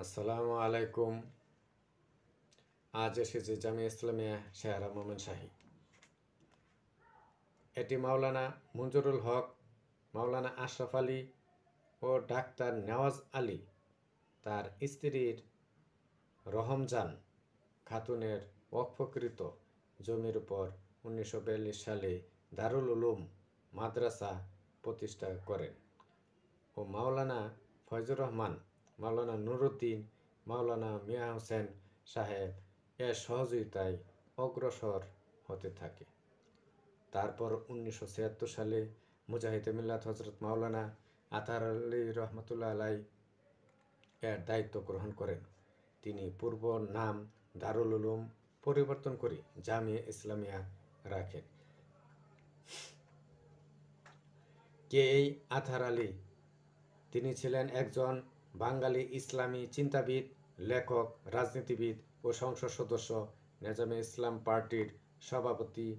আসসালামু আলাইকুম। আজ এসেছে জামিয়া ইসলামিয়া শেহারা মোমেন শাহী। এটি মাওলানা মঞ্জুরুল হক, মাওলানা আশরাফ আলী ও ডাক্তার নেওয়াজ আলী তার স্ত্রীর রহমজান খাতুনের ওয়াকফকৃত জমির উপর 1942 সালে দারুল উলুম মাদ্রাসা প্রতিষ্ঠা করেন ও মাওলানা ফয়জুর রহমান, মাওলানা নুরুদ্দিন, মাওলানা মিয়া হোসেন সাহেব এর সহযোগিতায় অগ্রসর হতে থাকে। তারপর 1976 সালে মুজাহিদে মিল্লাত হজরত মাওলানা আতাহার আলী রহমতুল্লাহ আলাই এর দায়িত্ব গ্রহণ করেন। তিনি পূর্ব নাম দারুল উলুম পরিবর্তন করে জামিয়া ইসলামিয়া রাখেন। কে এই আতাহার আলী? তিনি ছিলেন একজন বাঙালি ইসলামী চিন্তাবিদ, লেখক, রাজনীতিবিদ ও সংসদ সদস্য। নেজামে ইসলাম পার্টির সভাপতি।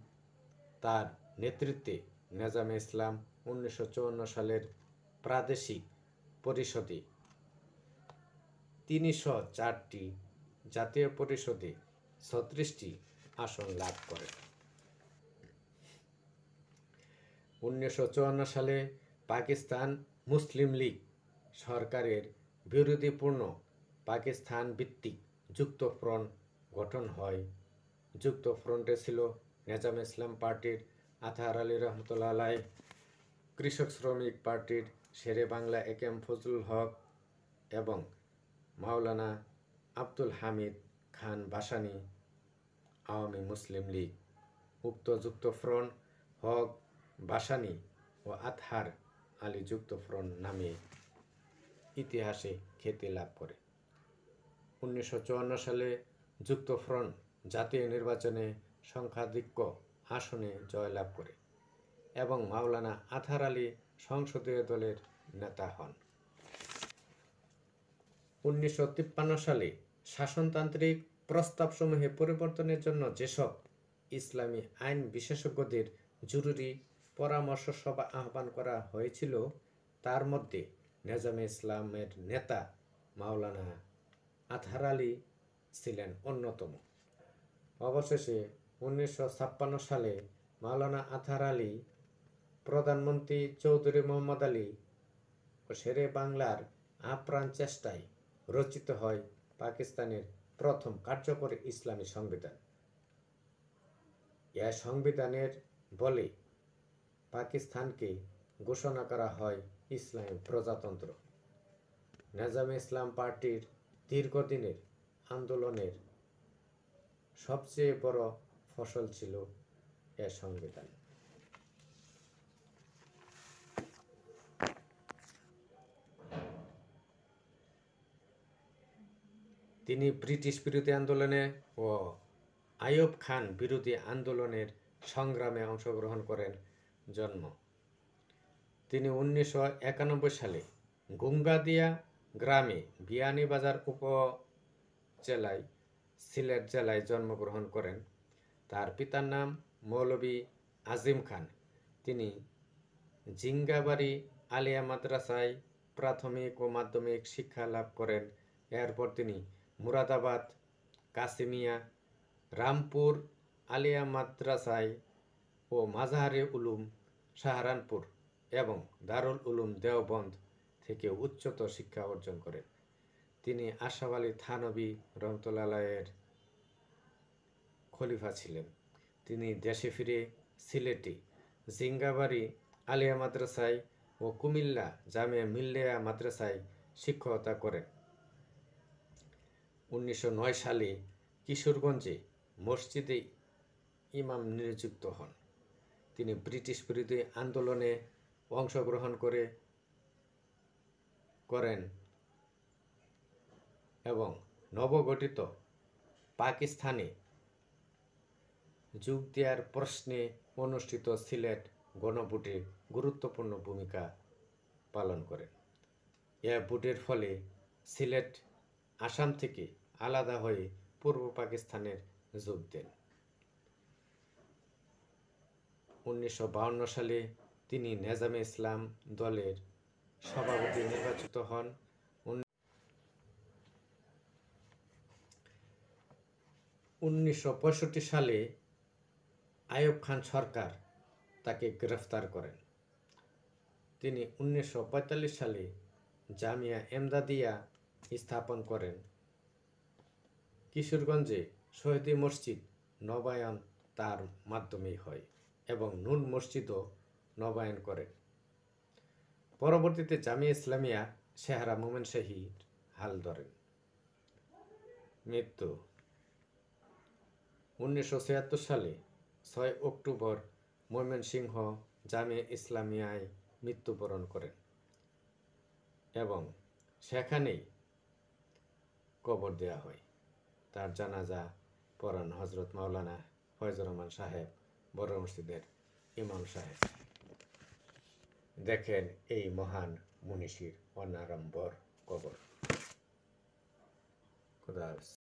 তার নেতৃত্বে নেজামে ইসলাম 1954 সালের প্রাদেশিক পরিষদে 304টি, জাতীয় পরিষদে 36টি আসন লাভ করে। 1954 সালে পাকিস্তান মুসলিম লীগ সরকারের বিরোধীপূর্ণ পাকিস্তান ভিত্তিক যুক্তফ্রন্ট গঠন হয়। যুক্তফ্রন্টে ছিল নেজামে ইসলাম পার্টির আতাহার আলী রহমতুল্লাহ আলাই, কৃষক শ্রমিক পার্টির শেরে বাংলা একেএম ফজলুল হক এবং মাওলানা আব্দুল হামিদ খান ভাসানী আওয়ামী মুসলিম লীগ। উক্ত যুক্তফ্রন্ট হক, ভাসানী ও আতাহার আলী যুক্তফ্রন্ট নামে ইতিহাসে খ্যাতি লাভ করে। 1954 সালে যুক্তফ্রন্ট জাতীয় নির্বাচনে সংখ্যাধিক্য আসনে জয়লাভ করে এবং মাওলানা আতাহার আলী সংসদীয় দলের নেতা হন। 1953 সালে শাসনতান্ত্রিক প্রস্তাবসমূহে পরিবর্তনের জন্য যেসব ইসলামী আইন বিশেষজ্ঞদের জরুরি পরামর্শ সভা আহ্বান করা হয়েছিল, তার মধ্যে নেজামে ইসলামের নেতা মাওলানা আতাহার আলী ছিলেন অন্যতম। অবশেষে 1956 সালে মাওলানা আতাহার আলী, প্রধানমন্ত্রী চৌধুরী মোহাম্মদ আলী ও শেরে বাংলার আপ্রাণ চেষ্টায় রচিত হয় পাকিস্তানের প্রথম কার্যকরী ইসলামী সংবিধান। এ সংবিধানের বলে পাকিস্তানকে ঘোষণা করা হয় ইসলামী প্রজাতন্ত্র। নেজামে ইসলাম পার্টির দীর্ঘদিনের আন্দোলনের সবচেয়ে বড় ফসল ছিল এ সংবিধান। তিনি ব্রিটিশ বিরোধী আন্দোলনে ও আইয়ুব খান বিরোধী আন্দোলনের সংগ্রামে অংশগ্রহণ করেন। জন্ম: তিনি 1991 সালে গুঙ্গাদিয়া গ্রামে বিয়ানীবাজার উপজেলায় সিলেট জেলায় জন্মগ্রহণ করেন। তার পিতার নাম মৌলভী আজিম খান। তিনি জিঙ্গাবাড়ি আলিয়া মাদ্রাসায় প্রাথমিক ও মাধ্যমিক শিক্ষা লাভ করেন। এরপর তিনি মুরাদাবাদ, কাসিমিয়া, রামপুর আলিয়া মাদ্রাসায় ও মাজাহারে উলুম সাহারানপুর এবং দারুল উলুম দেওবন্দ থেকে উচ্চতর শিক্ষা অর্জন করেন। তিনি আশরাফ আলী থানভী রহমতুল্লাহ আলাইহির খলিফা ছিলেন। তিনি দেশে ফিরে সিলেটে জিঙ্গাবাড়ি আলিয়া মাদ্রাসায় ও কুমিল্লা জামিয়া মিল্লিয়া মাদ্রাসায় শিক্ষকতা করেন। 1909 সালে কিশোরগঞ্জে মসজিদে ইমাম নিযুক্ত হন। তিনি ব্রিটিশ বিরোধী আন্দোলনে অংশগ্রহণ করেন এবং নবগঠিত পাকিস্তানে যোগ দেওয়ার প্রশ্নে অনুষ্ঠিত সিলেট গণভোটে গুরুত্বপূর্ণ ভূমিকা পালন করেন। এ ভোটের ফলে সিলেট আসাম থেকে আলাদা হয়ে পূর্ব পাকিস্তানের যোগ দেন। 1952 সালে তিনি নেজামে ইসলাম দলের সভাপতি নির্বাচিত হন। 1965 সালে আইয়ুব খান সরকার তাকে গ্রেফতার করেন। তিনি 1945 সালে জামিয়া এমদাদিয়া স্থাপন করেন। কিশোরগঞ্জে শহীদ মসজিদ নবায়ন তার মাধ্যমেই হয় এবং নুন মসজিদও নবায়ন করেন। পরবর্তীতে জামিয়া ইসলামিয়া শেহারা মোমেন শাহীর হাল ধরেন। মৃত্যু 1976 সালে 6 অক্টোবর ময়মনসিংহ জামিয়া ইসলামিয়ায় মৃত্যুবরণ করেন এবং সেখানেই কবর দেওয়া হয়। তার জানাজা পড়ান হজরত মাওলানা ফয়জুর রহমান সাহেব, বড় মসজিদের ইমাম সাহেব। দেখেন এই মহান মনীষীর অনাড়ম্বর কবর। খুদা হাফেজ।